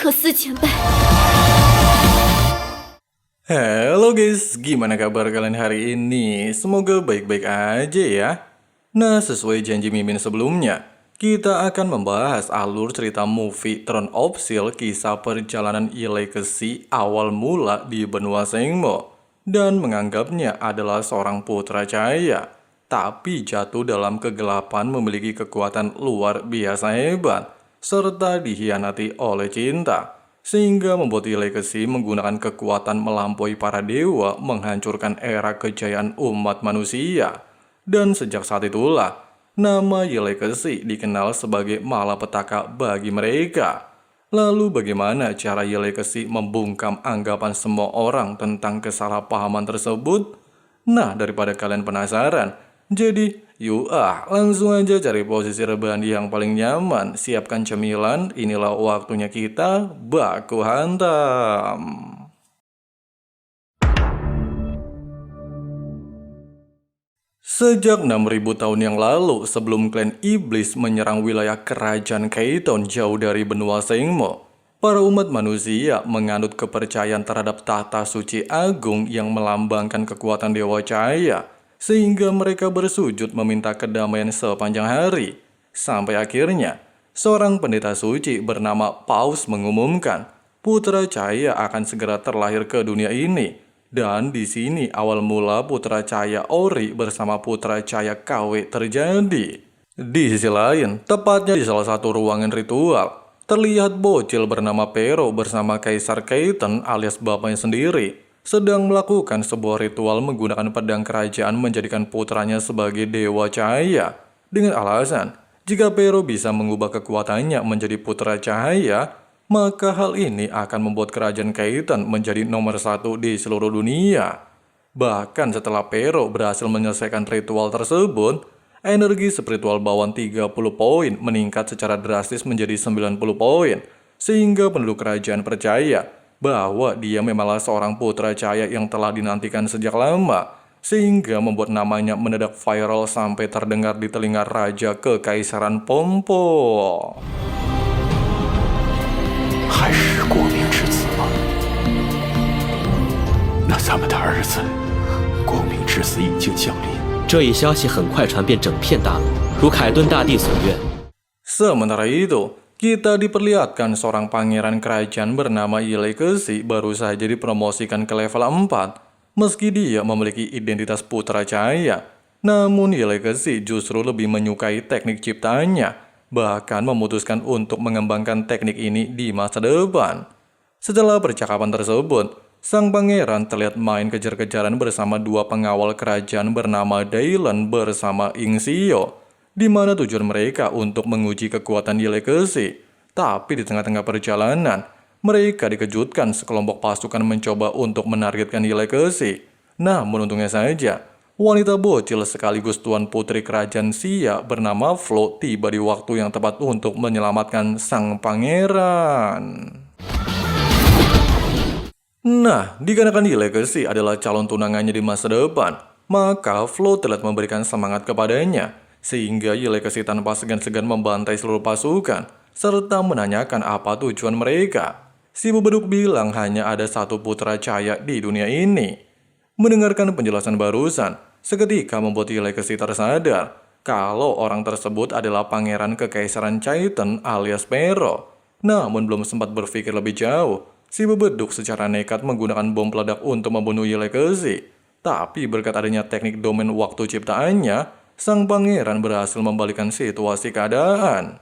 克斯前辈。 Halo guys, gimana kabar kalian hari ini? Semoga baik-baik aja ya. Nah, sesuai janji Mimin sebelumnya, kita akan membahas alur cerita movie Throne of Steel, kisah perjalanan Legacy awal mula di benua Sengmo, dan menganggapnya adalah seorang putra cahaya, tapi jatuh dalam kegelapan memiliki kekuatan luar biasa hebat, serta dikhianati oleh cinta. Sehingga membuat Legacy menggunakan kekuatan melampaui para dewa menghancurkan era kejayaan umat manusia. Dan sejak saat itulah, nama Legacy dikenal sebagai malapetaka bagi mereka. Lalu bagaimana cara Legacy membungkam anggapan semua orang tentang kesalahpahaman tersebut? Nah, daripada kalian penasaran, jadi yuk langsung aja cari posisi rebahan yang paling nyaman, siapkan cemilan, inilah waktunya kita baku hantam. Sejak 6000 tahun yang lalu, sebelum klan iblis menyerang wilayah kerajaan Keiton jauh dari benua Sengmo, para umat manusia menganut kepercayaan terhadap tahta suci agung yang melambangkan kekuatan dewa cahaya, sehingga mereka bersujud meminta kedamaian sepanjang hari. Sampai akhirnya, seorang pendeta suci bernama Paus mengumumkan, putra cahaya akan segera terlahir ke dunia ini. Dan di sini awal mula putra cahaya Ori bersama putra cahaya KW terjadi. Di sisi lain, tepatnya di salah satu ruangan ritual, terlihat bocil bernama Pero bersama Kaisar Keiten alias bapaknya sendiri sedang melakukan sebuah ritual menggunakan pedang kerajaan menjadikan putranya sebagai dewa cahaya. Dengan alasan, jika Pero bisa mengubah kekuatannya menjadi putra cahaya, maka hal ini akan membuat kerajaan Keiten menjadi nomor 1 di seluruh dunia. Bahkan setelah Pero berhasil menyelesaikan ritual tersebut, energi spiritual bawaan 30 poin meningkat secara drastis menjadi 90 poin, sehingga penduduk kerajaan percaya bahwa dia memanglah seorang putra cahaya yang telah dinantikan sejak lama, sehingga membuat namanya mendadak viral sampai terdengar di telinga Raja Kekaisaran Pompo. 还是国明之子吗？那咱们的儿子，国明之子已经降临。这一消息很快传遍整片大陆，如凯顿大帝所愿。 Sementara itu, kita diperlihatkan seorang pangeran kerajaan bernama Legacy baru saja dipromosikan ke level 4. Meski dia memiliki identitas putra cahaya, namun Legacy justru lebih menyukai teknik ciptaannya, bahkan memutuskan untuk mengembangkan teknik ini di masa depan. Setelah percakapan tersebut, sang pangeran terlihat main kejar-kejaran bersama dua pengawal kerajaan bernama Dylan bersama Ingsio, di mana tujuan mereka untuk menguji kekuatan Legacy. Tapi di tengah-tengah perjalanan, mereka dikejutkan sekelompok pasukan mencoba untuk menargetkan Legacy. Namun untungnya saja, wanita bocil sekaligus tuan putri kerajaan Sia bernama Flo tiba di waktu yang tepat untuk menyelamatkan sang pangeran. Nah, dikarenakan Legacy adalah calon tunangannya di masa depan, maka Flo telah memberikan semangat kepadanya, sehingga Legacy tanpa segan-segan membantai seluruh pasukan, serta menanyakan apa tujuan mereka. Si bebeduk bilang hanya ada satu putra cahaya di dunia ini. Mendengarkan penjelasan barusan, seketika membuat Legacy tersadar kalau orang tersebut adalah pangeran kekaisaran Chaiten alias Pero. Namun belum sempat berpikir lebih jauh, si bebeduk secara nekat menggunakan bom peledak untuk membunuh Legacy. Tapi berkat adanya teknik domain waktu ciptaannya, sang pangeran berhasil membalikkan situasi keadaan.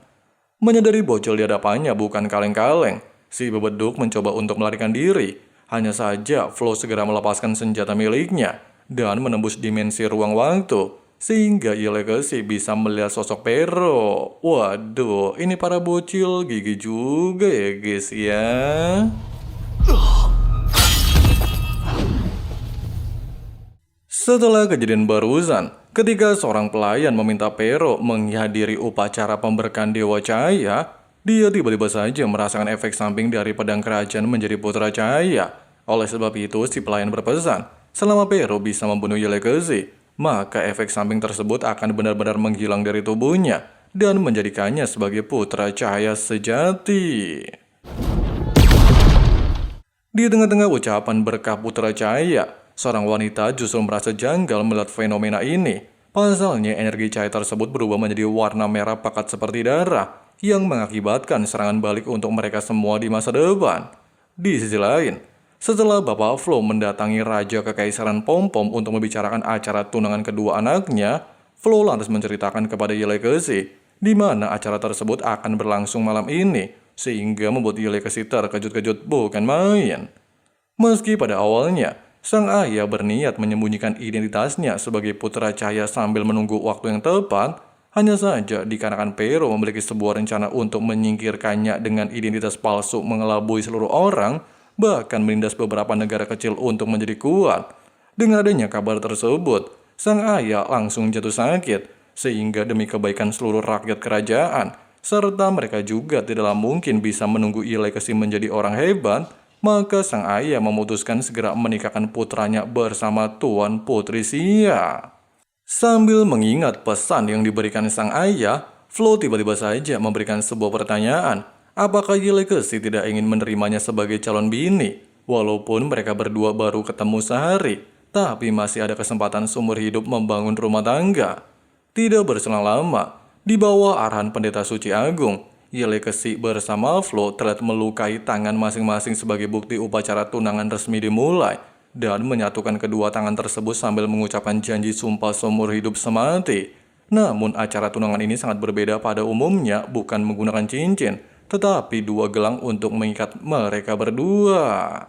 Menyadari bocil di hadapannya bukan kaleng-kaleng, si bebeduk mencoba untuk melarikan diri. Hanya saja Flo segera melepaskan senjata miliknya dan menembus dimensi ruang waktu, sehingga Legacy bisa melihat sosok Pero. Waduh, ini para bocil gigi juga ya guys ya. Setelah kejadian barusan, ketika seorang pelayan meminta Pero menghadiri upacara pemberkahan Dewa Cahaya, dia tiba-tiba saja merasakan efek samping dari pedang kerajaan menjadi putra cahaya. Oleh sebab itu, si pelayan berpesan, selama Pero bisa membunuh Legacy, maka efek samping tersebut akan benar-benar menghilang dari tubuhnya dan menjadikannya sebagai putra cahaya sejati. Di tengah-tengah ucapan berkah Putra Cahaya, seorang wanita justru merasa janggal melihat fenomena ini. Pasalnya energi cahaya tersebut berubah menjadi warna merah pekat seperti darah yang mengakibatkan serangan balik untuk mereka semua di masa depan. Di sisi lain, setelah Bapak Flo mendatangi Raja Kekaisaran Pom-Pom untuk membicarakan acara tunangan kedua anaknya, Flo lantas menceritakan kepada Yelekesi di mana acara tersebut akan berlangsung malam ini, sehingga membuat Yelekesi terkejut-kejut bukan main. Meski pada awalnya, sang ayah berniat menyembunyikan identitasnya sebagai putra cahaya sambil menunggu waktu yang tepat, hanya saja dikarenakan Pero memiliki sebuah rencana untuk menyingkirkannya dengan identitas palsu mengelabui seluruh orang, bahkan menindas beberapa negara kecil untuk menjadi kuat. Dengan adanya kabar tersebut, sang ayah langsung jatuh sakit, sehingga demi kebaikan seluruh rakyat kerajaan, serta mereka juga tidaklah mungkin bisa menunggu Yelekesi menjadi orang hebat, maka sang ayah memutuskan segera menikahkan putranya bersama Tuan Putri Xia. Sambil mengingat pesan yang diberikan sang ayah, Flo tiba-tiba saja memberikan sebuah pertanyaan. Apakah Yelekesi tidak ingin menerimanya sebagai calon bini? Walaupun mereka berdua baru ketemu sehari, tapi masih ada kesempatan seumur hidup membangun rumah tangga. Tidak berselang lama, di bawah arahan Pendeta Suci Agung, Yelekesi bersama Flo terlihat melukai tangan masing-masing sebagai bukti upacara tunangan resmi dimulai dan menyatukan kedua tangan tersebut sambil mengucapkan janji sumpah seumur hidup semati. Namun acara tunangan ini sangat berbeda pada umumnya, bukan menggunakan cincin, tetapi dua gelang untuk mengikat mereka berdua.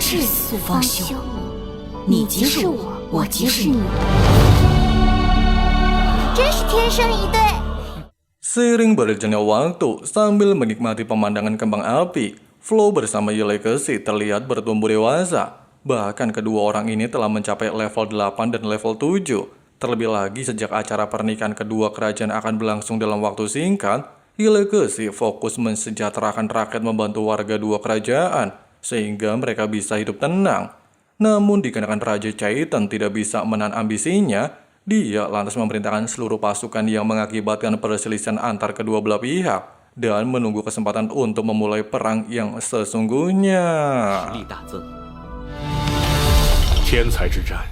至死方休，你即是我，我即是你。 真是天生一对。 Seiring berjalannya waktu, sambil menikmati pemandangan kembang api, Flo bersama Yelekesi terlihat bertumbuh dewasa. Bahkan kedua orang ini telah mencapai level 8 dan level 7. Terlebih lagi sejak acara pernikahan kedua kerajaan akan berlangsung dalam waktu singkat, Yelekesi fokus mensejahterakan rakyat membantu warga dua kerajaan, sehingga mereka bisa hidup tenang. Namun dikarenakan Raja Chaitan tidak bisa menahan ambisinya, dia lantas memerintahkan seluruh pasukan yang mengakibatkan perselisihan antar kedua belah pihak dan menunggu kesempatan untuk memulai perang yang sesungguhnya. 实力大增。天才之战，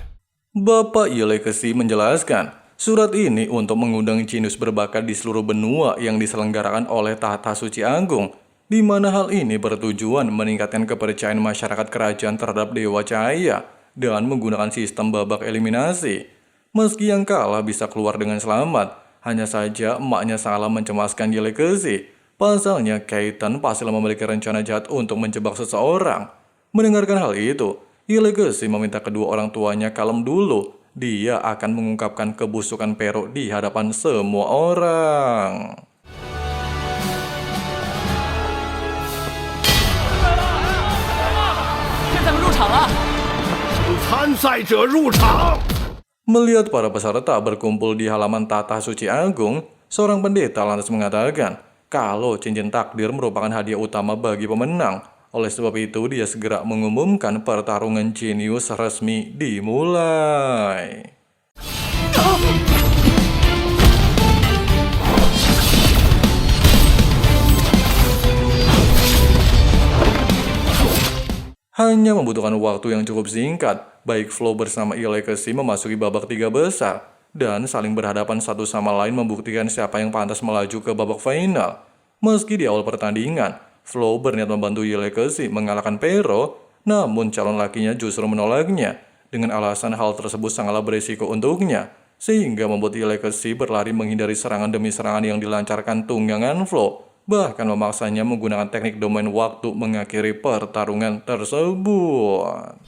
Bapak Yelekesi menjelaskan, surat ini untuk mengundang jenius berbakat di seluruh benua yang diselenggarakan oleh Tahta Suci Agung, di mana hal ini bertujuan meningkatkan kepercayaan masyarakat kerajaan terhadap Dewa Cahaya dan menggunakan sistem babak eliminasi. Meski yang kalah bisa keluar dengan selamat, hanya saja emaknya salah mencemaskan Yelekesi. Pasalnya Kaitan pastilah memiliki rencana jahat untuk menjebak seseorang. Mendengarkan hal itu, Yelekesi meminta kedua orang tuanya kalem dulu. Dia akan mengungkapkan kebusukan Pero di hadapan semua orang. 现在们入场了。参赛者入场。 Melihat para peserta berkumpul di halaman Tahta Suci Agung, seorang pendeta lantas mengatakan kalau cincin takdir merupakan hadiah utama bagi pemenang. Oleh sebab itu, dia segera mengumumkan pertarungan jenius resmi dimulai. Hanya membutuhkan waktu yang cukup singkat, baik Flo bersama Yelekesi memasuki babak 3 besar dan saling berhadapan satu sama lain membuktikan siapa yang pantas melaju ke babak final. Meski di awal pertandingan, Flo berniat membantu Yelekesi mengalahkan Pero, namun calon lakinya justru menolaknya dengan alasan hal tersebut sangatlah berisiko untuknya, sehingga membuat Yelekesi berlari menghindari serangan demi serangan yang dilancarkan tunggangan Flo, bahkan memaksanya menggunakan teknik domain waktu mengakhiri pertarungan tersebut.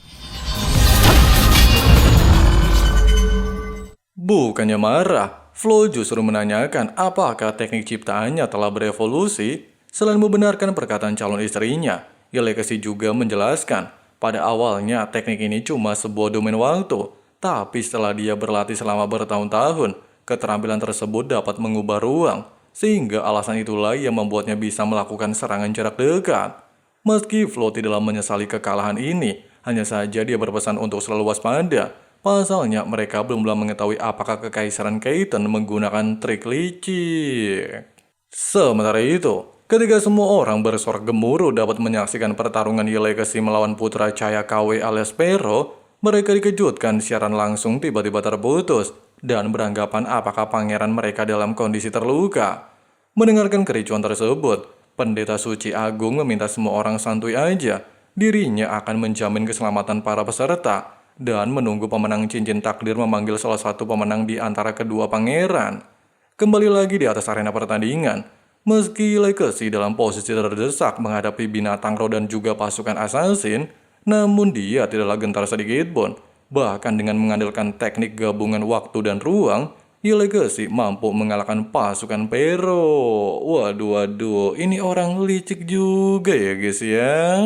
Bukannya marah, Flo justru menanyakan apakah teknik ciptaannya telah berevolusi. Selain membenarkan perkataan calon istrinya, Yelekesi juga menjelaskan pada awalnya teknik ini cuma sebuah domain waktu, tapi setelah dia berlatih selama bertahun-tahun, keterampilan tersebut dapat mengubah ruang. Sehingga alasan itulah yang membuatnya bisa melakukan serangan jarak dekat. Meski Flo tidaklah menyesali kekalahan ini, hanya saja dia berpesan untuk selalu waspada. Pasalnya mereka belum mengetahui apakah Kekaisaran Kaitan menggunakan trik licik. Sementara itu, Ketika semua orang bersorak gemuruh dapat menyaksikan pertarungan Legacy melawan putra cahaya KW alias Pero, mereka dikejutkan siaran langsung tiba-tiba terputus dan beranggapan apakah pangeran mereka dalam kondisi terluka. Mendengarkan kericuan tersebut, Pendeta Suci Agung meminta semua orang santuy aja. Dirinya akan menjamin keselamatan para peserta dan menunggu pemenang cincin takdir memanggil salah satu pemenang di antara kedua pangeran. Kembali lagi di atas arena pertandingan. Meski Legacy dalam posisi terdesak menghadapi binatang roh dan juga pasukan assassin, namun dia tidaklah gentar sedikit pun. Bahkan dengan mengandalkan teknik gabungan waktu dan ruang, Legacy mampu mengalahkan pasukan Pero. Waduh, ini orang licik juga ya guys ya.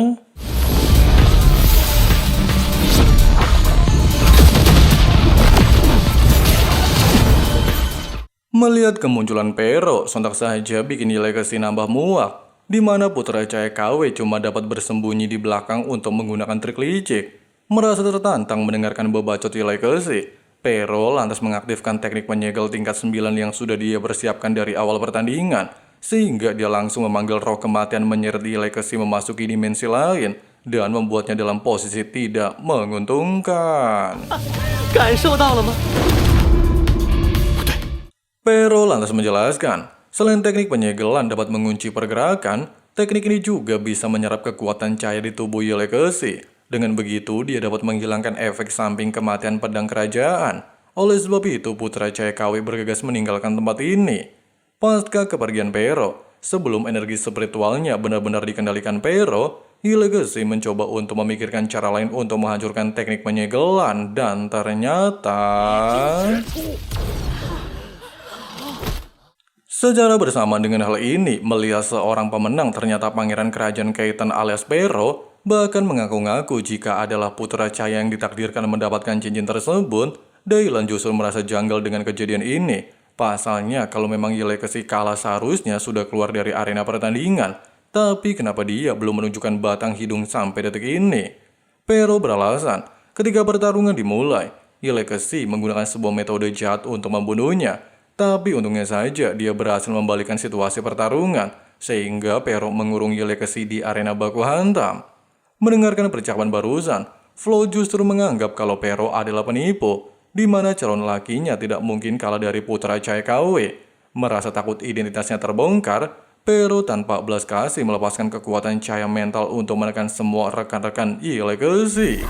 Melihat kemunculan Pero, sontak saja bikin Legacy nambah muak, di mana putra cahaya KW cuma dapat bersembunyi di belakang untuk menggunakan trik licik. Merasa tertantang mendengarkan bebacot Legacy, Pero lantas mengaktifkan teknik penyegel tingkat 9 yang sudah dia persiapkan dari awal pertandingan, sehingga dia langsung memanggil roh kematian menyeret Legacy memasuki dimensi lain dan membuatnya dalam posisi tidak menguntungkan. 感受到了吗？ Pero lantas menjelaskan, selain teknik penyegelan dapat mengunci pergerakan, teknik ini juga bisa menyerap kekuatan cahaya di tubuh Legacy. Dengan begitu, dia dapat menghilangkan efek samping kematian pedang kerajaan. Oleh sebab itu, putra cahaya KW bergegas meninggalkan tempat ini. Pasca kepergian Pero, sebelum energi spiritualnya benar-benar dikendalikan Pero, Legacy mencoba untuk memikirkan cara lain untuk menghancurkan teknik penyegelan, dan ternyata... Secara bersamaan dengan hal ini, melihat seorang pemenang ternyata pangeran kerajaan Keitan alias Pero, bahkan mengaku-ngaku jika adalah putra cahaya yang ditakdirkan mendapatkan cincin tersebut, Dailan justru merasa janggal dengan kejadian ini. Pasalnya, kalau memang Legacy kalah seharusnya sudah keluar dari arena pertandingan, tapi kenapa dia belum menunjukkan batang hidung sampai detik ini? Pero beralasan, ketika pertarungan dimulai, Legacy menggunakan sebuah metode jahat untuk membunuhnya. Tapi untungnya saja dia berhasil membalikkan situasi pertarungan, sehingga Pero mengurung Legacy di arena baku hantam. Mendengarkan percakapan barusan, Flo justru menganggap kalau Pero adalah penipu, di mana calon lakinya tidak mungkin kalah dari putra cahaya KW. Merasa takut identitasnya terbongkar, Pero tanpa belas kasih melepaskan kekuatan cahaya mental untuk menekan semua rekan-rekan Legacy.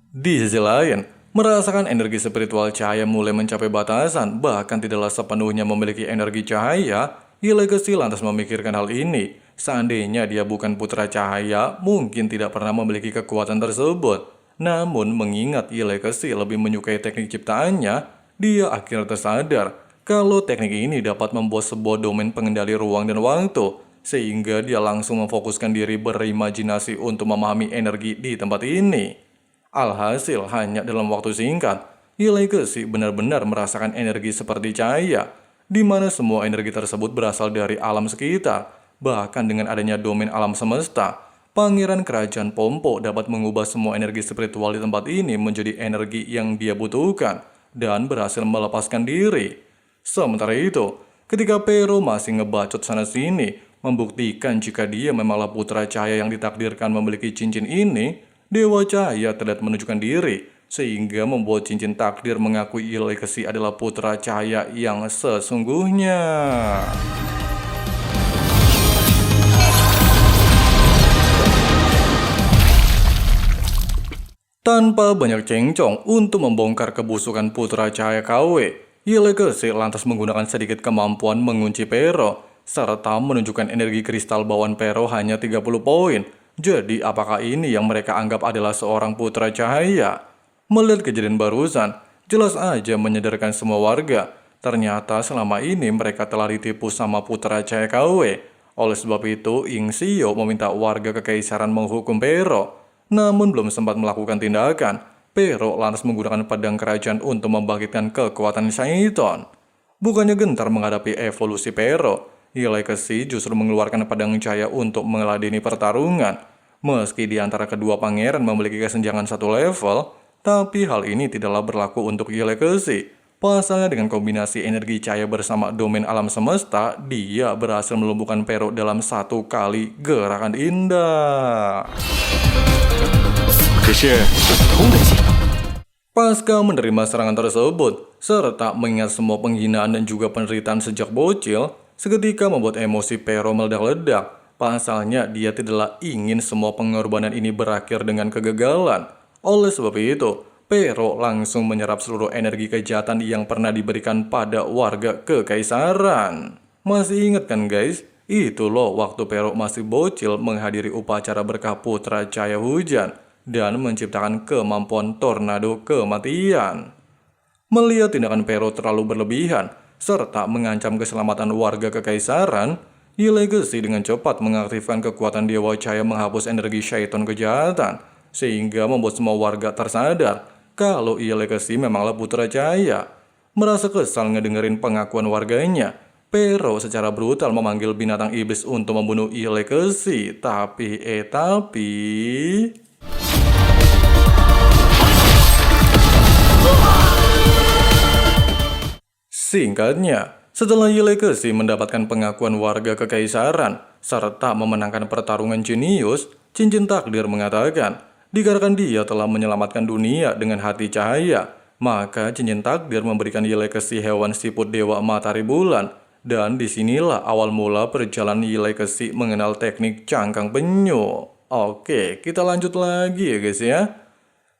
Di sisi lain, merasakan energi spiritual cahaya mulai mencapai batasan, bahkan tidaklah sepenuhnya memiliki energi cahaya, Legacy lantas memikirkan hal ini. Seandainya dia bukan putra cahaya, mungkin tidak pernah memiliki kekuatan tersebut. Namun mengingat Legacy lebih menyukai teknik ciptaannya, dia akhirnya tersadar kalau teknik ini dapat membuat sebuah domain pengendali ruang dan waktu, sehingga dia langsung memfokuskan diri berimajinasi untuk memahami energi di tempat ini. Alhasil, hanya dalam waktu singkat, Legacy benar-benar merasakan energi seperti cahaya, di mana semua energi tersebut berasal dari alam sekitar. Bahkan dengan adanya domain alam semesta, Pangeran Kerajaan Pompo dapat mengubah semua energi spiritual di tempat ini menjadi energi yang dia butuhkan, dan berhasil melepaskan diri. Sementara itu, ketika Pero masih ngebacot sana-sini, membuktikan jika dia memanglah putra cahaya yang ditakdirkan memiliki cincin ini, Dewa Cahaya terlihat menunjukkan diri, sehingga membuat cincin takdir mengakui Legacy adalah putra cahaya yang sesungguhnya. Tanpa banyak cengcong untuk membongkar kebusukan putra cahaya KW, Legacy lantas menggunakan sedikit kemampuan mengunci Pero, serta menunjukkan energi kristal bawaan Pero hanya 30 poin. Jadi apakah ini yang mereka anggap adalah seorang putra cahaya? Melihat kejadian barusan, jelas aja menyadarkan semua warga. Ternyata selama ini mereka telah ditipu sama putra cahaya KW. Oleh sebab itu, Ying Xiao meminta warga kekaisaran menghukum Pero. Namun belum sempat melakukan tindakan, Pero lantas menggunakan pedang kerajaan untuk membangkitkan kekuatan Shaiton. Bukannya gentar menghadapi evolusi Pero, Legacy justru mengeluarkan pedang cahaya untuk meladeni pertarungan. Meski di antara kedua pangeran memiliki kesenjangan satu level, tapi hal ini tidaklah berlaku untuk Legacy. Pasalnya dengan kombinasi energi cahaya bersama domain alam semesta, dia berhasil melumpuhkan Pero dalam satu kali gerakan indah. 这是普通的技能。 Pasca menerima serangan tersebut, serta mengingat semua penghinaan dan juga penderitaan sejak bocil, seketika membuat emosi Pero meledak-ledak. Pasalnya dia tidaklah ingin semua pengorbanan ini berakhir dengan kegagalan. Oleh sebab itu, Pero langsung menyerap seluruh energi kejahatan yang pernah diberikan pada warga kekaisaran. Masih ingat kan guys? Itu loh waktu Pero masih bocil menghadiri upacara berkah putra cahaya hujan dan menciptakan kemampuan tornado kematian. Melihat tindakan Pero terlalu berlebihan serta mengancam keselamatan warga kekaisaran, Yi Legacy dengan cepat mengaktifkan kekuatan Dewa Cahaya menghapus energi syaitan kejahatan, sehingga membuat semua warga tersadar kalau Yi Legacy memanglah putra cahaya. Merasa kesal ngedengerin pengakuan warganya, Pero secara brutal memanggil binatang iblis untuk membunuh Yi Legacy. Tapi singkatnya, setelah Yi Legacy mendapatkan pengakuan warga kekaisaran serta memenangkan pertarungan jenius, cincin takdir mengatakan, dikarenakan dia telah menyelamatkan dunia dengan hati cahaya, maka cincin takdir memberikan Yi Legacy hewan siput dewa matahari bulan. Dan disinilah awal mula perjalanan Yi Legacy mengenal teknik cangkang penyu. Oke, kita lanjut lagi ya guys ya.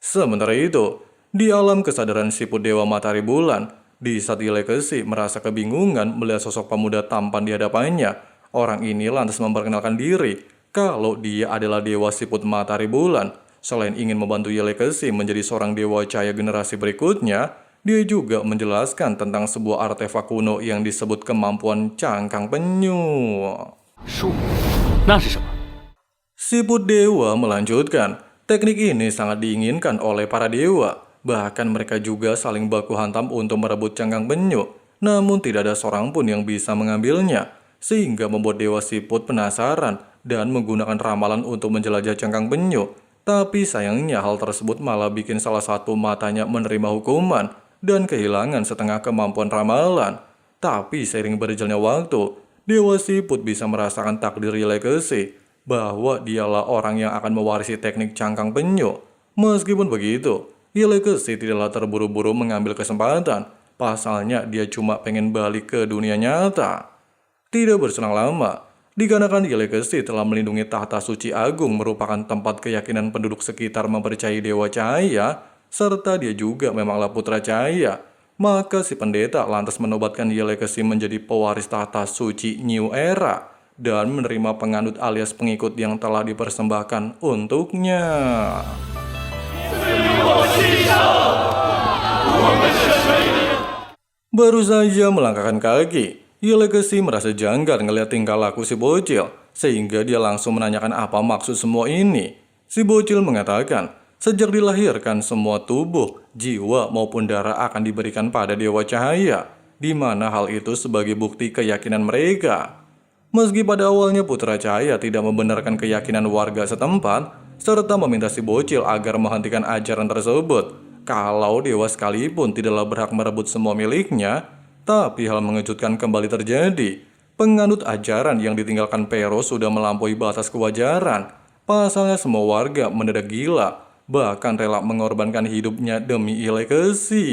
Sementara itu, di alam kesadaran siput dewa matahari bulan, di saat Yi Legacy merasa kebingungan melihat sosok pemuda tampan di hadapannya, orang ini lantas memperkenalkan diri kalau dia adalah dewa siput matahari bulan. Selain ingin membantu Yi Legacy menjadi seorang dewa cahaya generasi berikutnya, dia juga menjelaskan tentang sebuah artefak kuno yang disebut kemampuan cangkang penyu. 树，那是什么？ Siput dewa melanjutkan, teknik ini sangat diinginkan oleh para dewa. Bahkan mereka juga saling baku hantam untuk merebut cangkang penyu. Namun tidak ada seorang pun yang bisa mengambilnya. Sehingga membuat dewa siput penasaran dan menggunakan ramalan untuk menjelajah cangkang penyu. Tapi sayangnya hal tersebut malah bikin salah satu matanya menerima hukuman dan kehilangan setengah kemampuan ramalan. Tapi seiring berjalannya waktu, dewa siput bisa merasakan takdir Yi Legacy bahwa dialah orang yang akan mewarisi teknik cangkang penyu. Meskipun begitu, Yi Legacy tidaklah terburu-buru mengambil kesempatan. Pasalnya dia cuma pengen balik ke dunia nyata. Tidak berselang lama, dikarenakan Yi Legacy telah melindungi tahta suci agung merupakan tempat keyakinan penduduk sekitar mempercayai dewa cahaya, serta dia juga memanglah putra cahaya, maka si pendeta lantas menobatkan Yi Legacy menjadi pewaris tahta suci New Era dan menerima penganut alias pengikut yang telah dipersembahkan untuknya. Baru saja melangkahkan kaki, Yi Legacy merasa janggal ngeliat tingkah laku si bocil, sehingga dia langsung menanyakan apa maksud semua ini. Si bocil mengatakan, sejak dilahirkan semua tubuh, jiwa maupun darah akan diberikan pada dewa cahaya, di mana hal itu sebagai bukti keyakinan mereka. Meski pada awalnya putra cahaya tidak membenarkan keyakinan warga setempat, serta meminta si bocil agar menghentikan ajaran tersebut, kalau dewa sekalipun tidaklah berhak merebut semua miliknya, tapi hal mengejutkan kembali terjadi. Penganut ajaran yang ditinggalkan Pero sudah melampaui batas kewajaran. Pasalnya semua warga mendadak gila, bahkan rela mengorbankan hidupnya demi Yi Legacy.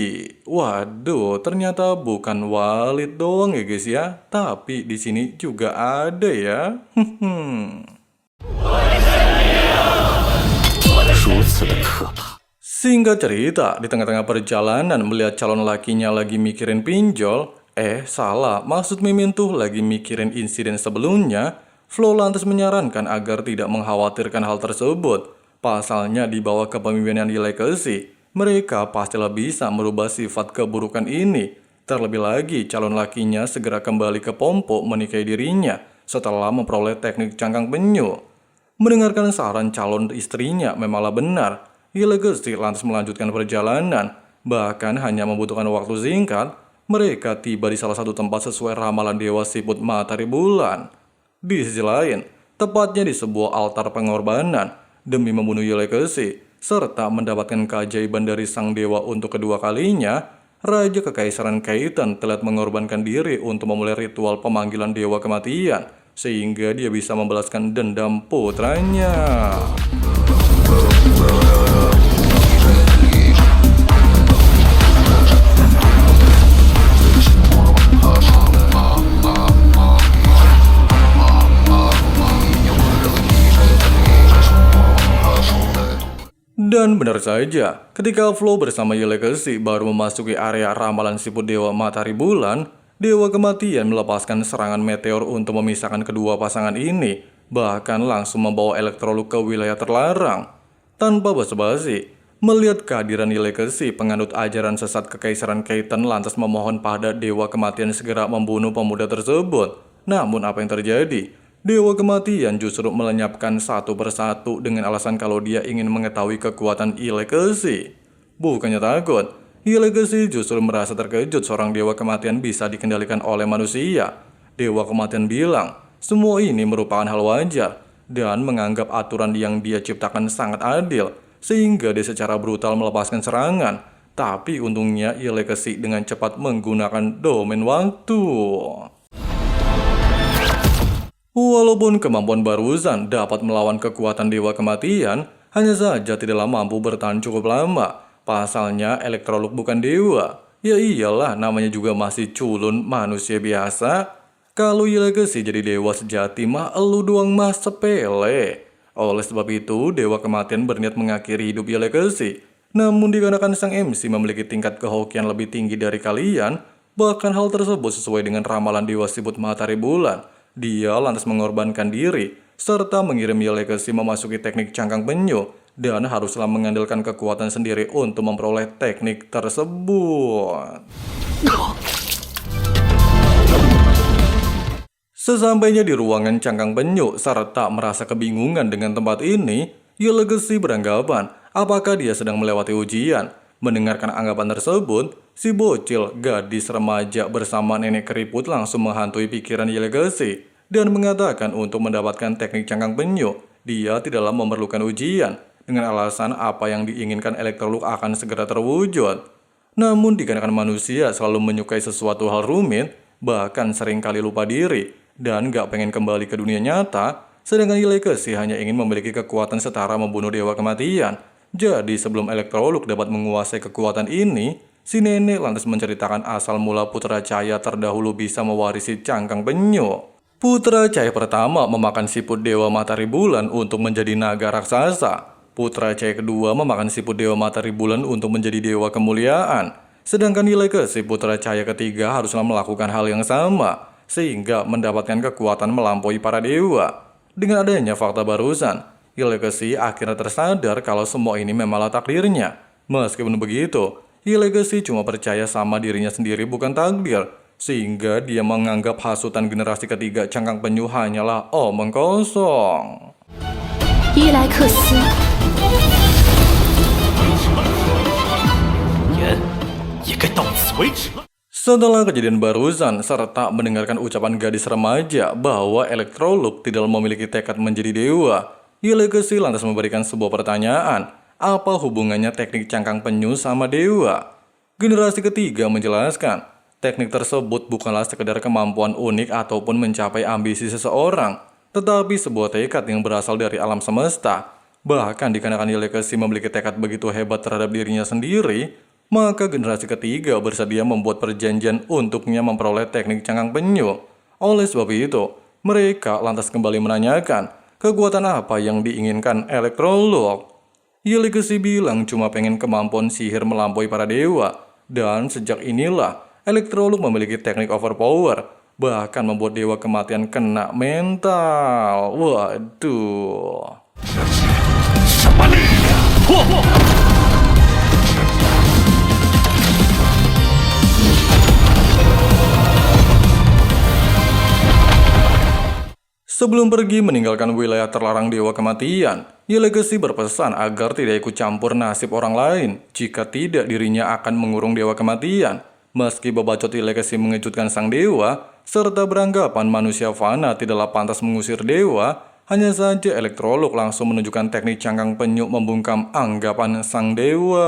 Waduh, ternyata bukan Walid doang ya guys ya, tapi di sini juga ada ya. 如此的可怕。 Singkat cerita, di tengah-tengah perjalanan melihat calon lakinya lagi mikirin pinjol, salah, maksud Mimin tuh lagi mikirin insiden sebelumnya, Flo lantas menyarankan agar tidak mengkhawatirkan hal tersebut. Pasalnya di bawah kepemimpinan Yi Legacy, mereka pastilah bisa merubah sifat keburukan ini. Terlebih lagi, calon lakinya segera kembali ke Pompo menikahi dirinya setelah memperoleh teknik cangkang penyu. Mendengarkan saran calon istrinya memanglah benar, Yi Legacy lantas melanjutkan perjalanan. Bahkan hanya membutuhkan waktu singkat, mereka tiba di salah satu tempat sesuai ramalan dewa siput matahari bulan. Di sisi lain, tepatnya di sebuah altar pengorbanan, demi membunuh Yi Legacy, serta mendapatkan keajaiban dari sang dewa untuk kedua kalinya, Raja Kekaisaran Keitan telah mengorbankan diri untuk memulai ritual pemanggilan Dewa Kematian, sehingga dia bisa membalaskan dendam putranya. Dan benar saja, ketika Flow bersama Legacy baru memasuki area ramalan siput Dewa Matahari Bulan, Dewa Kematian melepaskan serangan meteor untuk memisahkan kedua pasangan ini, bahkan langsung membawa Electrolux ke wilayah terlarang. Tanpa basa-basi, melihat kehadiran Legacy, penganut ajaran sesat Kekaisaran Keitan lantas memohon pada Dewa Kematian segera membunuh pemuda tersebut. Namun apa yang terjadi? Dewa Kematian justru melenyapkan satu persatu dengan alasan kalau dia ingin mengetahui kekuatan Legacy. Bukannya takut, Legacy justru merasa terkejut seorang Dewa Kematian bisa dikendalikan oleh manusia. Dewa Kematian bilang, semua ini merupakan hal wajar dan menganggap aturan yang dia ciptakan sangat adil, sehingga dia secara brutal melepaskan serangan. Tapi untungnya Legacy dengan cepat menggunakan domain waktu. Walaupun kemampuan barusan dapat melawan kekuatan Dewa Kematian, hanya saja tidaklah mampu bertahan cukup lama. Pasalnya Electrolux bukan dewa. Ya iyalah, namanya juga masih culun manusia biasa. Kalau Legacy jadi dewa sejati mah elu doang mah sepele. Oleh sebab itu, Dewa Kematian berniat mengakhiri hidup Legacy. Namun dikarenakan sang MC memiliki tingkat kehokian lebih tinggi dari kalian, bahkan hal tersebut sesuai dengan ramalan Dewa Siput Matahari Bulan, dia lantas mengorbankan diri, serta mengirim Legacy memasuki teknik cangkang penyu, dan haruslah mengandalkan kekuatan sendiri untuk memperoleh teknik tersebut. Sesampainya di ruangan cangkang penyu, serta merasa kebingungan dengan tempat ini, Legacy beranggapan apakah dia sedang melewati ujian. Mendengarkan anggapan tersebut, si bocil gadis remaja bersama nenek keriput langsung menghantui pikiran Legacy dan mengatakan untuk mendapatkan teknik cangkang penyu, dia tidaklah memerlukan ujian dengan alasan apa yang diinginkan Electrolux akan segera terwujud. Namun dikarenakan manusia selalu menyukai sesuatu hal rumit, bahkan seringkali lupa diri dan gak pengen kembali ke dunia nyata, sedangkan Legacy hanya ingin memiliki kekuatan setara membunuh Dewa Kematian. Jadi sebelum Electrolux dapat menguasai kekuatan ini, si nenek lantas menceritakan asal mula Putra Cahaya terdahulu bisa mewarisi cangkang penyu. Putra Cahaya pertama memakan siput Dewa Matahari Bulan untuk menjadi naga raksasa. Putra Cahaya kedua memakan siput Dewa Matahari Bulan untuk menjadi dewa kemuliaan. Sedangkan Legacy Putra Cahaya ketiga haruslah melakukan hal yang sama, sehingga mendapatkan kekuatan melampaui para dewa. Dengan adanya fakta barusan, Legacy akhirnya tersadar kalau semua ini memanglah takdirnya. Meskipun begitu, Legacy cuma percaya sama dirinya sendiri bukan takdir, sehingga dia menganggap hasutan generasi ketiga cangkang penyu hanyalah omong kosong. 伊莱克斯，人也该到此为止了。 Setelah kejadian barusan serta mendengarkan ucapan gadis remaja bahwa Electrolux tidak memiliki tekad menjadi dewa, Legacy lantas memberikan sebuah pertanyaan, apa hubungannya teknik cangkang penyu sama dewa? Generasi ketiga menjelaskan, teknik tersebut bukanlah sekedar kemampuan unik ataupun mencapai ambisi seseorang, tetapi sebuah tekad yang berasal dari alam semesta. Bahkan dikarenakan Legacy memiliki tekad begitu hebat terhadap dirinya sendiri, maka generasi ketiga bersedia membuat perjanjian untuknya memperoleh teknik cangkang penyu. Oleh sebab itu, mereka lantas kembali menanyakan, kekuatan apa yang diinginkan Electrolux? Legacy bilang cuma pengen kemampuan sihir melampaui para dewa. Dan sejak inilah, Electrolux memiliki teknik overpower, bahkan membuat Dewa Kematian kena mental. Waduh. Sebelum pergi meninggalkan wilayah terlarang Dewa Kematian, Legacy berpesan agar tidak ikut campur nasib orang lain, jika tidak dirinya akan mengurung Dewa Kematian. Meski bebacot Legacy mengejutkan sang dewa, serta beranggapan manusia fana tidaklah pantas mengusir dewa, hanya saja Electrolux langsung menunjukkan teknik cangkang penyu membungkam anggapan sang dewa.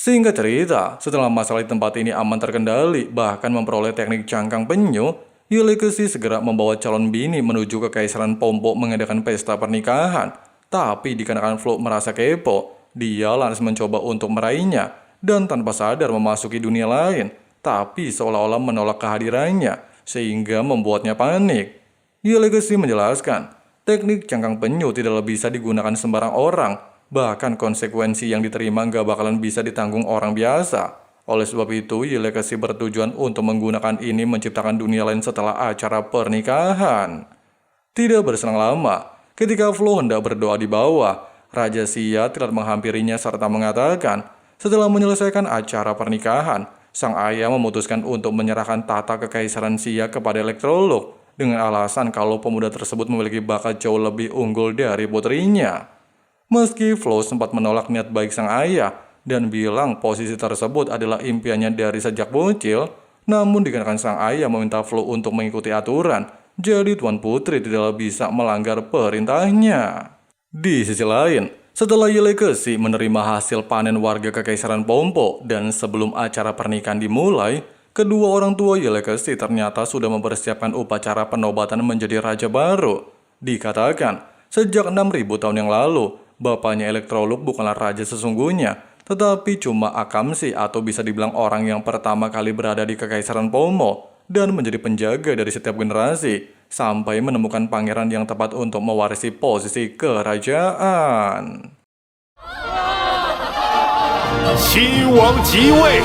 Singkat cerita, setelah masalah di tempat ini aman terkendali, bahkan memperoleh teknik cangkang penyu, Legacy segera membawa calon bini menuju ke Kekaisaran Pompo mengadakan pesta pernikahan. Tapi dikarenakan Flo merasa kepo, dia lantas mencoba untuk meraihnya dan tanpa sadar memasuki dunia lain, tapi seolah-olah menolak kehadirannya, sehingga membuatnya panik. Legacy menjelaskan, teknik cangkang penyu tidaklah bisa digunakan sembarang orang, bahkan konsekuensi yang diterima gak bakalan bisa ditanggung orang biasa. Oleh sebab itu, Legacy bertujuan untuk menggunakan ini menciptakan dunia lain setelah acara pernikahan. Tidak berselang lama, ketika Flo hendak berdoa di bawah, Raja Sia telah menghampirinya serta mengatakan, setelah menyelesaikan acara pernikahan, sang ayah memutuskan untuk menyerahkan tahta Kekaisaran Sia kepada Elektroluk dengan alasan kalau pemuda tersebut memiliki bakat jauh lebih unggul dari putrinya. Meski Flo sempat menolak niat baik sang ayah dan bilang posisi tersebut adalah impiannya dari sejak bocil, namun dikarenakan sang ayah meminta Flo untuk mengikuti aturan, jadi Tuan Putri tidak bisa melanggar perintahnya. Di sisi lain, setelah Legacy menerima hasil panen warga Kekaisaran Pompo dan sebelum acara pernikahan dimulai, kedua orang tua Legacy ternyata sudah mempersiapkan upacara penobatan menjadi raja baru. Dikatakan, sejak 6.000 tahun yang lalu, bapaknya Elektroluk bukanlah raja sesungguhnya, tetapi cuma Akamsi atau bisa dibilang orang yang pertama kali berada di Kekaisaran Pompo dan menjadi penjaga dari setiap generasi, sampai menemukan pangeran yang tepat untuk mewarisi posisi kerajaan. 新王即位，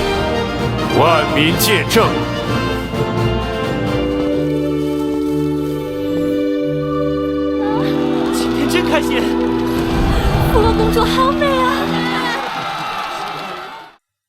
万民见证。今天真开心！芙蓉公主好美啊！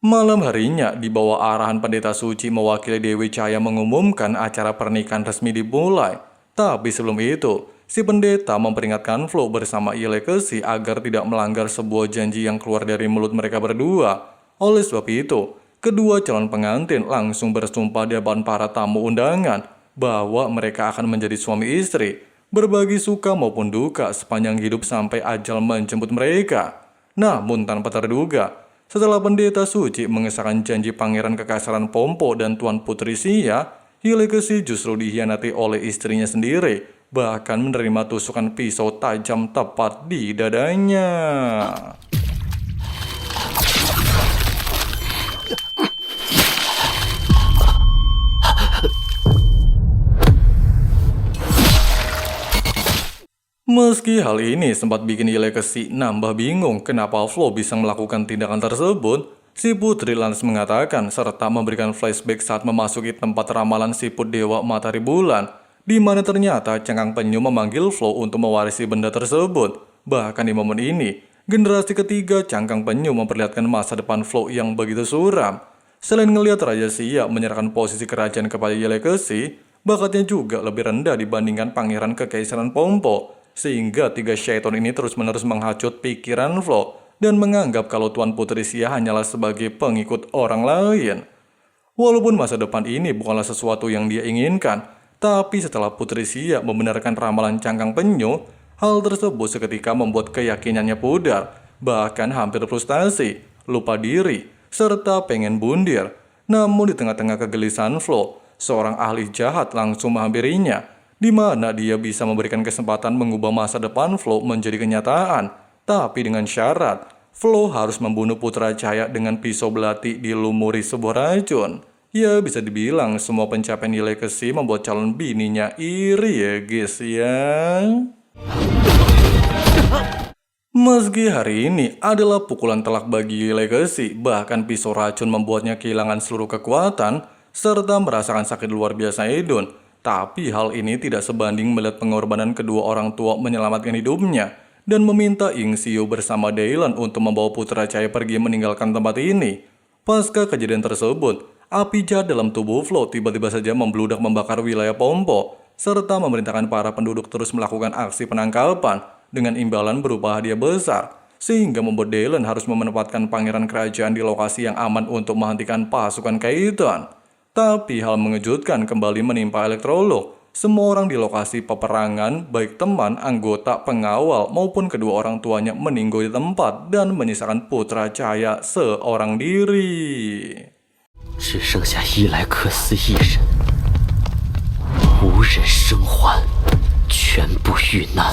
Malam harinya, di bawah arahan pendeta suci mewakili Dewi Cahaya mengumumkan acara pernikahan resmi dimulai. Tapi sebelum itu, si pendeta memperingatkan Flo bersama Legacy agar tidak melanggar sebuah janji yang keluar dari mulut mereka berdua. Oleh sebab itu, kedua calon pengantin langsung bersumpah di depan para tamu undangan bahwa mereka akan menjadi suami istri, berbagi suka maupun duka sepanjang hidup sampai ajal menjemput mereka. Namun tanpa terduga, setelah pendeta suci mengesahkan janji Pangeran Kekaisaran Pompo dan Tuan Putri Sia, Legacy justru dikhianati oleh istrinya sendiri, bahkan menerima tusukan pisau tajam tepat di dadanya. Meski hal ini sempat bikin Legacy nambah bingung kenapa Flo bisa melakukan tindakan tersebut, si putri lantas mengatakan serta memberikan flashback saat memasuki tempat ramalan siput Dewa Matahari Bulan, di mana ternyata cangkang penyu memanggil Flo untuk mewarisi benda tersebut. Bahkan di momen ini, generasi ketiga cangkang penyu memperlihatkan masa depan Flo yang begitu suram. Selain ngelihat Raja Sia menyerahkan posisi kerajaan kepada Legacy, bakatnya juga lebih rendah dibandingkan Pangeran Kekaisaran Pompo. Sehingga tiga syaiton ini terus-menerus menghasut pikiran Flo dan menganggap kalau Tuan Putri Sia hanyalah sebagai pengikut orang lain. Walaupun masa depan ini bukanlah sesuatu yang dia inginkan, tapi setelah Putri Sia membenarkan ramalan cangkang penyu, hal tersebut seketika membuat keyakinannya pudar, bahkan hampir frustasi, lupa diri, serta pengen bundir. Namun di tengah-tengah kegelisahan Flo, seorang ahli jahat langsung menghampirinya, di mana dia bisa memberikan kesempatan mengubah masa depan Flo menjadi kenyataan. Tapi dengan syarat, Flo harus membunuh Putra Cahaya dengan pisau belati dilumuri sebuah racun. Ya bisa dibilang semua pencapaian Legacy membuat calon bininya iri ya guys ya. Meski hari ini adalah pukulan telak bagi Legacy, bahkan pisau racun membuatnya kehilangan seluruh kekuatan, serta merasakan sakit luar biasa edun. Tapi hal ini tidak sebanding melihat pengorbanan kedua orang tua menyelamatkan hidupnya dan meminta Ying Xiu bersama Dylan untuk membawa Putra Cahaya pergi meninggalkan tempat ini. Pasca kejadian tersebut, api jahat dalam tubuh Flo tiba-tiba saja membludak membakar wilayah Pompo, serta memerintahkan para penduduk terus melakukan aksi penangkapan dengan imbalan berupa hadiah besar, sehingga membuat Dylan harus menempatkan pangeran kerajaan di lokasi yang aman untuk menghentikan pasukan Kaiton. Tapi hal mengejutkan kembali menimpa Elektroluk. semua orang di lokasi peperangan, baik teman, anggota, pengawal, maupun kedua orang tuanya meninggal di tempat dan menyisakan Putra Cahaya seorang diri. 只剩下伊莱克斯一人，无人生还，全部遇难。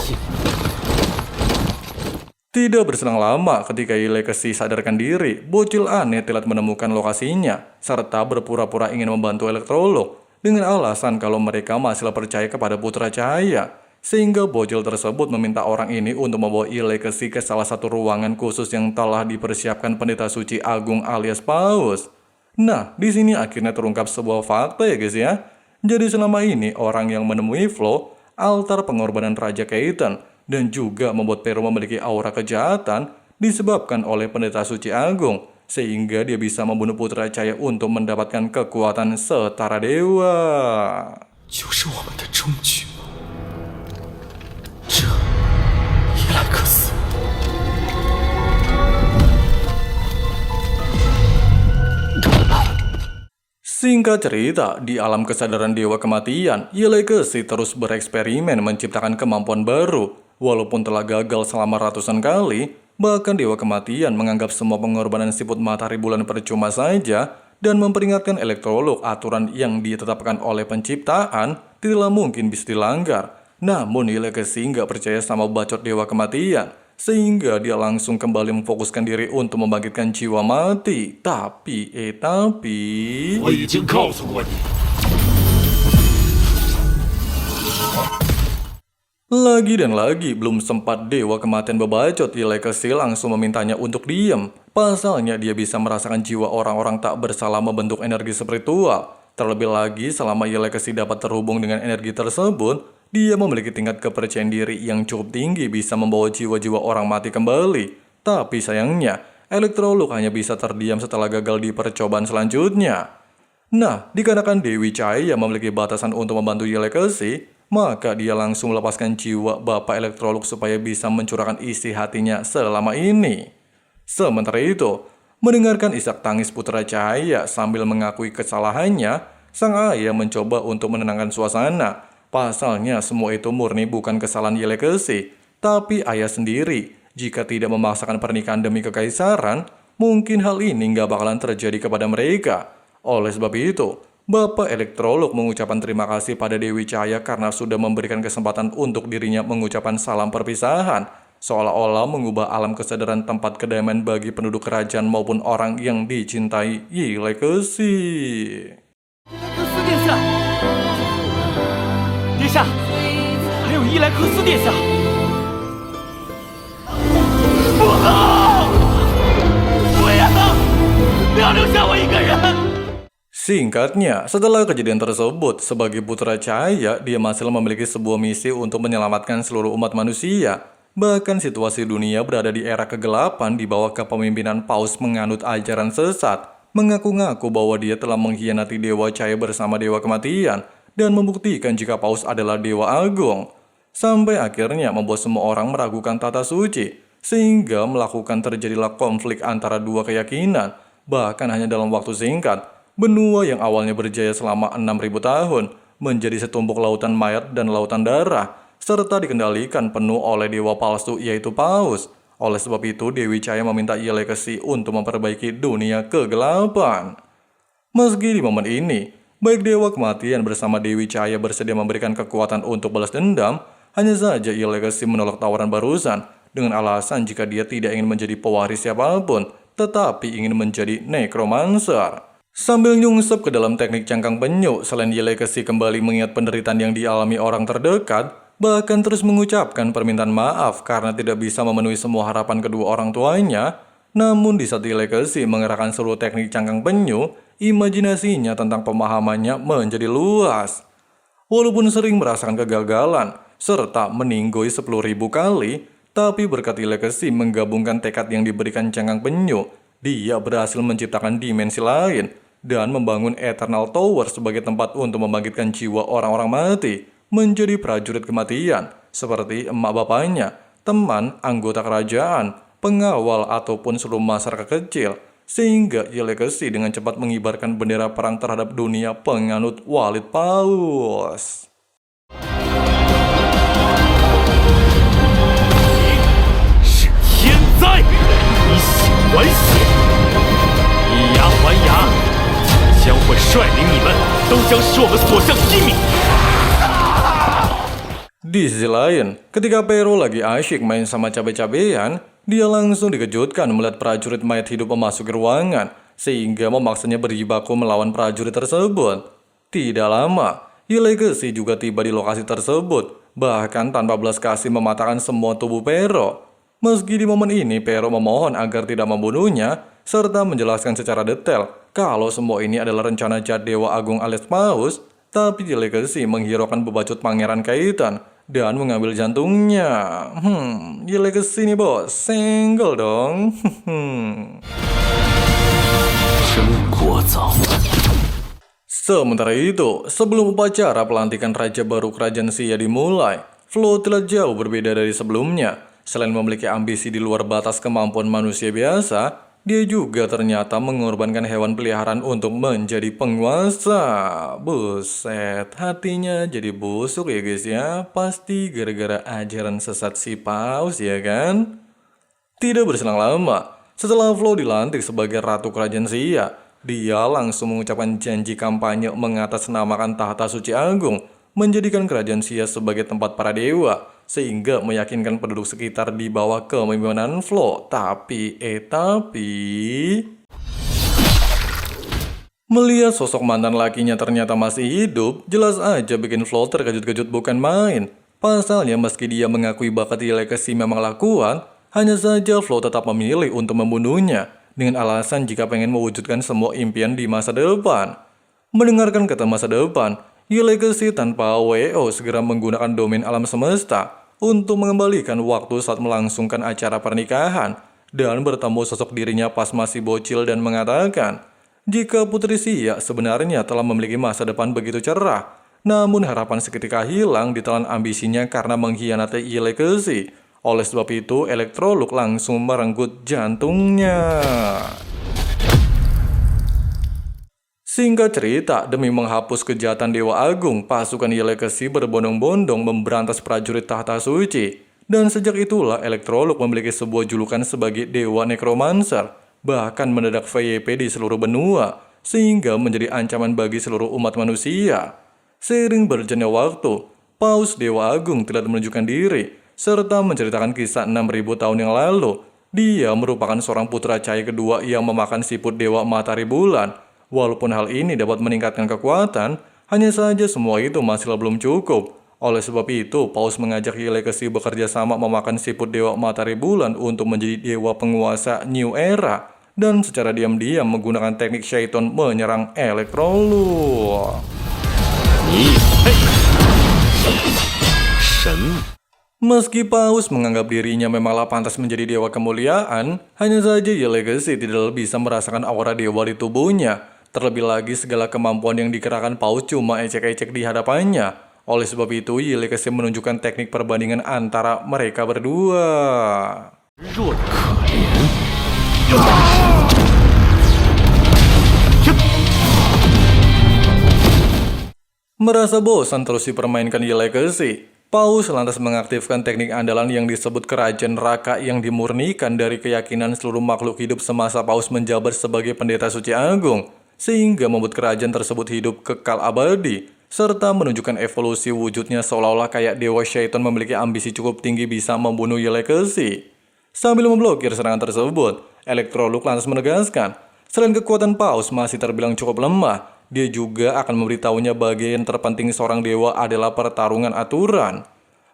Tidak berselang lama ketika Legacy sadarkan diri, bocil aneh telah menemukan lokasinya, serta berpura-pura ingin membantu Elektrolog dengan alasan kalau mereka masih percaya kepada Putra Cahaya. Sehingga bocil tersebut meminta orang ini untuk membawa Legacy ke salah satu ruangan khusus yang telah dipersiapkan Pendeta Suci Agung alias Paus. Nah, di sini akhirnya terungkap sebuah fakta ya guys ya. Jadi selama ini orang yang menemui Flo, altar pengorbanan Raja Keaton, dan juga membuat Pero memiliki aura kejahatan disebabkan oleh Pendeta Suci Agung, sehingga dia bisa membunuh Putra Cahaya untuk mendapatkan kekuatan setara dewa. 就是我们的终局吗？这伊莱克斯。 Singkat cerita, di alam kesadaran Dewa Kematian, Legacy terus bereksperimen menciptakan kemampuan baru. Walaupun telah gagal selama ratusan kali, bahkan Dewa Kematian menganggap semua pengorbanan siput matahari bulan percuma saja dan memperingatkan Elektrolog aturan yang ditetapkan oleh penciptaan tidaklah mungkin bisa dilanggar. Namun Legacy nggak percaya sama bacot Dewa Kematian, sehingga dia langsung kembali memfokuskan diri untuk membangkitkan jiwa mati. Tapi 我已经告诉过你， lagi dan lagi belum sempat Dewa Kematian berbacot, Legacy langsung memintanya untuk diam. Pasalnya dia bisa merasakan jiwa orang-orang tak bersalah membentuk energi spiritual. Terlebih lagi selama Legacy dapat terhubung dengan energi tersebut, dia memiliki tingkat kepercayaan diri yang cukup tinggi bisa membawa jiwa-jiwa orang mati kembali. Tapi sayangnya, Elektrolog hanya bisa terdiam setelah gagal di percobaan selanjutnya. Nah, dikarenakan Dewi Cahaya memiliki batasan untuk membantu Legacy, maka dia langsung melepaskan jiwa Bapak Elektrolog supaya bisa mencurahkan isi hatinya selama ini. Sementara itu, mendengarkan isak tangis Putra Cahaya sambil mengakui kesalahannya, sang ayah mencoba untuk menenangkan suasana. Pasalnya semua itu murni bukan kesalahan Legacy, tapi ayah sendiri. Jika tidak memaksakan pernikahan demi kekaisaran, mungkin hal ini nggak bakalan terjadi kepada mereka. Oleh sebab itu, Bapak Elektrolog mengucapkan terima kasih pada Dewi Cahaya karena sudah memberikan kesempatan untuk dirinya mengucapkan salam perpisahan, seolah-olah mengubah alam kesadaran tempat kedamaian bagi penduduk kerajaan maupun orang yang dicintai Legacy. 殿下，殿下，还有伊莱克斯殿下！不好！不要！不要留下我一个人！ Singkatnya, setelah kejadian tersebut, sebagai Putra Cahaya, dia masih memiliki sebuah misi untuk menyelamatkan seluruh umat manusia. Bahkan situasi dunia berada di era kegelapan di bawah kepemimpinan Paus menganut ajaran sesat, mengaku-ngaku bahwa dia telah mengkhianati Dewa Cahaya bersama Dewa Kematian, dan membuktikan jika Paus adalah Dewa Agung. Sampai akhirnya membuat semua orang meragukan tata suci, sehingga melakukan terjadilah konflik antara dua keyakinan. Bahkan hanya dalam waktu singkat, benua yang awalnya berjaya selama 6.000 tahun menjadi setumpuk lautan mayat dan lautan darah, serta dikendalikan penuh oleh dewa palsu yaitu Paus. Oleh sebab itu, Dewi Cahaya meminta Legacy untuk memperbaiki dunia kegelapan. Meski di momen ini, baik Dewa Kematian bersama Dewi Cahaya bersedia memberikan kekuatan untuk balas dendam, hanya saja Legacy menolak tawaran barusan dengan alasan jika dia tidak ingin menjadi pewaris siapapun, tetapi ingin menjadi necromancer. Sambil nyungsep ke dalam teknik cangkang penyu, selain Legacy kembali mengingat penderitaan yang dialami orang terdekat, bahkan terus mengucapkan permintaan maaf karena tidak bisa memenuhi semua harapan kedua orang tuanya. Namun di saat Legacy mengerahkan seluruh teknik cangkang penyu, imajinasinya tentang pemahamannya menjadi luas. Walaupun sering merasakan kegagalan, serta meninggoy 10.000 kali, tapi berkat Legacy menggabungkan tekad yang diberikan cangkang penyu, dia berhasil menciptakan dimensi lain dan membangun Eternal Tower sebagai tempat untuk membangkitkan jiwa orang-orang mati menjadi prajurit kematian, seperti emak bapaknya, teman, anggota kerajaan, pengawal, ataupun seluruh masyarakat kecil, sehingga Legacy dengan cepat mengibarkan bendera perang terhadap dunia penganut Walid Paus. 还血，以牙还牙，将会率领你们，都将使我们所向披靡。 Di sisi lain, ketika Pero lagi asyik main sama cabe-cabean, dia langsung dikejutkan melihat prajurit mayat hidup memasuki ruangan, sehingga memaksanya berjibaku melawan prajurit tersebut. Tidak lama, Legacy juga tiba di lokasi tersebut, bahkan tanpa belas kasih mematahkan semua tubuh Pero. Meski di momen ini Pero memohon agar tidak membunuhnya, serta menjelaskan secara detail kalau semua ini adalah rencana jahat Dewa Agung alias Paus, tapi Legacy menghiraukan bebajut Pangeran Kaiton dan mengambil jantungnya. Legacy nih bos, senggol dong. 真聒噪。 Sementara itu, sebelum upacara pelantikan Raja baru Kerajaan Xia dimulai, Flow tidak jauh berbeda dari sebelumnya. Selain memiliki ambisi di luar batas kemampuan manusia biasa, dia juga ternyata mengorbankan hewan peliharaan untuk menjadi penguasa. Buset, hatinya jadi busuk ya guys ya. Pasti gara-gara ajaran sesat si Paus ya kan? Tidak berselang lama, setelah Flow dilantik sebagai Ratu Kerajaan Xia, dia langsung mengucapkan janji kampanye mengatasnamakan tahta suci agung, menjadikan Kerajaan Xia sebagai tempat para dewa, sehingga meyakinkan penduduk sekitar di bawah kepemimpinan Flow. Tapi melihat sosok mantan lakinya ternyata masih hidup, jelas aja bikin Flow terkejut-kejut bukan main. Pasalnya meski dia mengakui bakat Legacy memanglah kuat, hanya saja Flow tetap memilih untuk membunuhnya dengan alasan jika pengen mewujudkan semua impian di masa depan. Mendengarkan kata masa depan, Legacy tanpa WO segera menggunakan domain alam semesta untuk mengembalikan waktu saat melangsungkan acara pernikahan dan bertemu sosok dirinya pas masih bocil dan mengatakan jika Putri Xia sebenarnya telah memiliki masa depan begitu cerah, namun harapan seketika hilang ditelan ambisinya karena mengkhianati Legacy. Oleh sebab itu, Electrolux langsung merenggut jantungnya. Singkat cerita, demi menghapus kejahatan Dewa Agung, pasukan Legacy berbondong-bondong memberantas prajurit tahta suci. Dan sejak itulah Electrolux memiliki sebuah julukan sebagai Dewa Necromancer, bahkan mendadak VIP di seluruh benua, sehingga menjadi ancaman bagi seluruh umat manusia. Seiring berjalannya waktu, Paus Dewa Agung tidak menunjukkan diri, serta menceritakan kisah 6.000 tahun yang lalu. Dia merupakan seorang putra cahaya kedua yang memakan siput Dewa Matahari Bulan. Walaupun hal ini dapat meningkatkan kekuatan, hanya saja semua itu masih belum cukup. Oleh sebab itu, Paus mengajak Legacy bekerja sama memakan siput Dewa Matahari Bulan untuk menjadi dewa penguasa New Era, dan secara diam-diam menggunakan teknik Shaiton menyerang Electrolux. Meski Paus menganggap dirinya memanglah pantas menjadi dewa kemuliaan, hanya saja Legacy tidak bisa merasakan aura dewa di tubuhnya. Terlebih lagi segala kemampuan yang dikerahkan Paus cuma ecek-ecek di hadapannya. Oleh sebab itu, Legacy menunjukkan teknik perbandingan antara mereka berdua. Merasa bosan terus dipermainkan Legacy, Paus lantas mengaktifkan teknik andalan yang disebut Kerajaan Raka yang dimurnikan dari keyakinan seluruh makhluk hidup semasa Paus menjabat sebagai pendeta suci agung, sehingga membuat kerajaan tersebut hidup kekal abadi, serta menunjukkan evolusi wujudnya seolah-olah kayak Dewa Shaiton memiliki ambisi cukup tinggi bisa membunuh Legacy. Sambil memblokir serangan tersebut, Electrolux lantas menegaskan, selain kekuatan Paus masih terbilang cukup lemah, dia juga akan memberitahunya bagian terpenting seorang dewa adalah pertarungan aturan.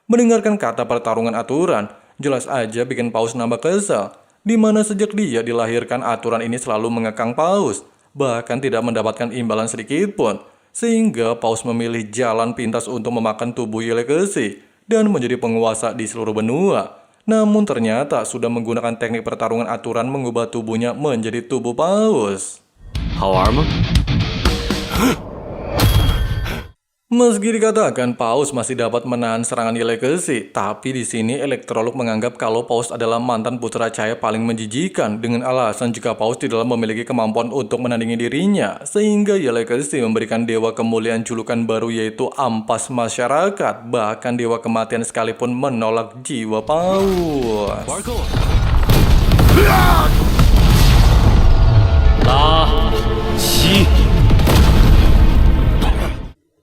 Mendengarkan kata pertarungan aturan, jelas aja bikin Paus nambah kesal, di mana sejak dia dilahirkan aturan ini selalu mengekang Paus, bahkan tidak mendapatkan imbalan sedikit pun, sehingga Paus memilih jalan pintas untuk memakan tubuh Legacy dan menjadi penguasa di seluruh benua. Namun ternyata sudah menggunakan teknik pertarungan aturan mengubah tubuhnya menjadi tubuh Paus. 好玩吗？ Meski dikatakan Paus masih dapat menahan serangan Legacy, tapi di sini Electrolux menganggap kalau Paus adalah mantan putra cahaya paling menjijikan dengan alasan jika Paus tidak memiliki kemampuan untuk menandingi dirinya, sehingga Legacy memberikan dewa kemuliaan julukan baru yaitu Ampas Masyarakat, bahkan dewa kematian sekalipun menolak jiwa Paus.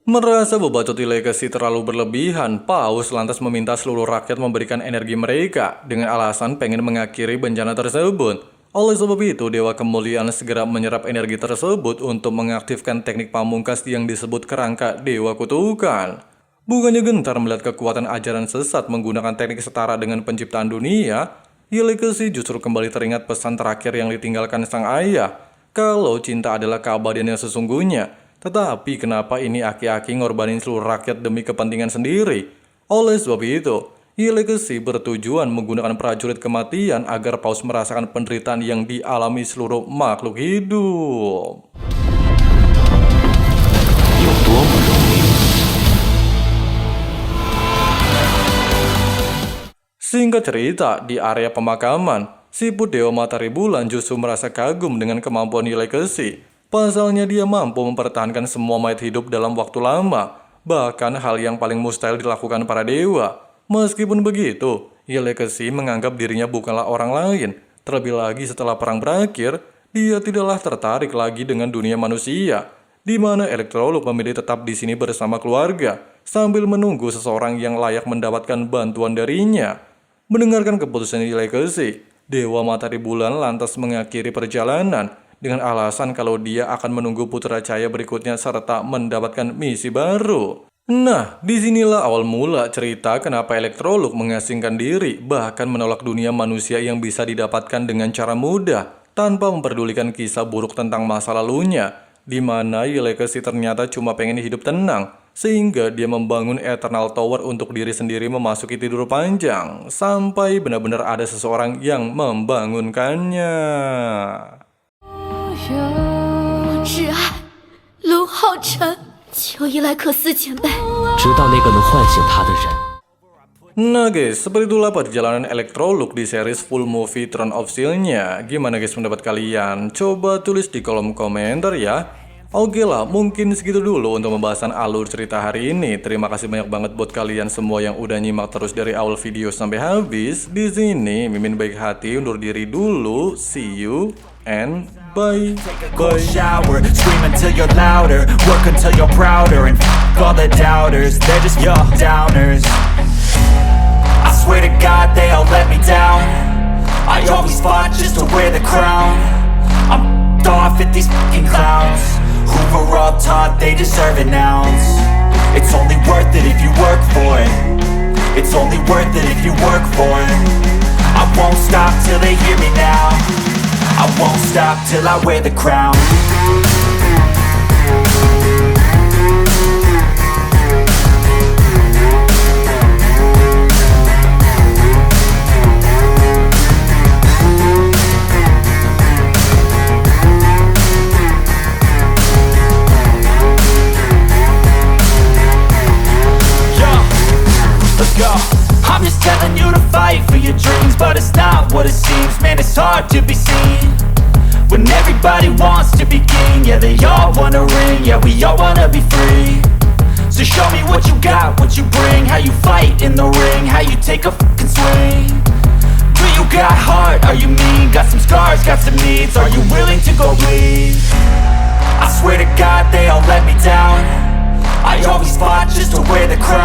Merasa bebacoti legacy terlalu berlebihan, Paus lantas meminta seluruh rakyat memberikan energi mereka dengan alasan pengen mengakhiri bencana tersebut. Oleh sebab itu, Dewa Kemuliaan segera menyerap energi tersebut untuk mengaktifkan teknik pamungkas yang disebut kerangka Dewa Kutukan. Bukannya gentar melihat kekuatan ajaran sesat menggunakan teknik setara dengan penciptaan dunia, Legacy justru kembali teringat pesan terakhir yang ditinggalkan sang ayah, kalau cinta adalah keabadian yang sesungguhnya. Tetapi kenapa ini aki-aki ngorbanin seluruh rakyat demi kepentingan sendiri? Oleh sebab itu, Legacy bertujuan menggunakan prajurit kematian agar Paus merasakan penderitaan yang dialami seluruh makhluk hidup. Singkat cerita, di area pemakaman, si Dewa Matahari Bulan justru merasa kagum dengan kemampuan Legacy. Pasalnya dia mampu mempertahankan semua mayat hidup dalam waktu lama, bahkan hal yang paling mustahil dilakukan para dewa. Meskipun begitu, Legacy menganggap dirinya bukanlah orang lain. Terlebih lagi setelah perang berakhir, dia tidaklah tertarik lagi dengan dunia manusia, di mana Electrolux memilih tetap di sini bersama keluarga, sambil menunggu seseorang yang layak mendapatkan bantuan darinya. Mendengarkan keputusan Legacy, Dewa Matahari Bulan lantas mengakhiri perjalanan dengan alasan kalau dia akan menunggu putra cahaya berikutnya serta mendapatkan misi baru. Nah, disinilah awal mula cerita kenapa Electrolux mengasingkan diri, bahkan menolak dunia manusia yang bisa didapatkan dengan cara mudah, tanpa memperdulikan kisah buruk tentang masa lalunya, di mana Legacy ternyata cuma pengen hidup tenang, sehingga dia membangun Eternal Tower untuk diri sendiri memasuki tidur panjang, sampai benar-benar ada seseorang yang membangunkannya. 我挚爱龙浩辰，求伊莱克斯前辈。直到那个能唤醒他的人。 Nah guys, seperti itulah perjalanan Electrolux di series full movie Throne of Steel-nya. Gimana guys pendapat kalian? Coba tulis di kolom komentar ya. Oke lah, mungkin segitu dulu untuk pembahasan alur cerita hari ini. Terima kasih banyak banget buat kalian semua yang udah nyimak terus dari awal video sampai habis. Di sini Mimin baik hati undur diri dulu. See you and bye. Cold shower, scream until you're louder, work until you're prouder, and all the doubters, they're just your downers. I swear to God they all let me down. I always fought just to wear the crown. I'm off at these fucking clowns who were all taught they deserve an ounce. It's only worth it if you work for it. It's only worth it if you work for it. I won't stop till they hear me now. I won't stop till I wear the crown. I'm just telling you to fight for your dreams, but it's not what it seems. Man, it's hard to be seen when everybody wants to be king. Yeah, they all wanna ring, yeah, we all wanna be free. So show me what you got, what you bring, how you fight in the ring, how you take a fucking swing. Do you got heart, are you mean? Got some scars, got some needs, are you willing to go bleed? I swear to God they all let me down. I always fought just to wear the crown.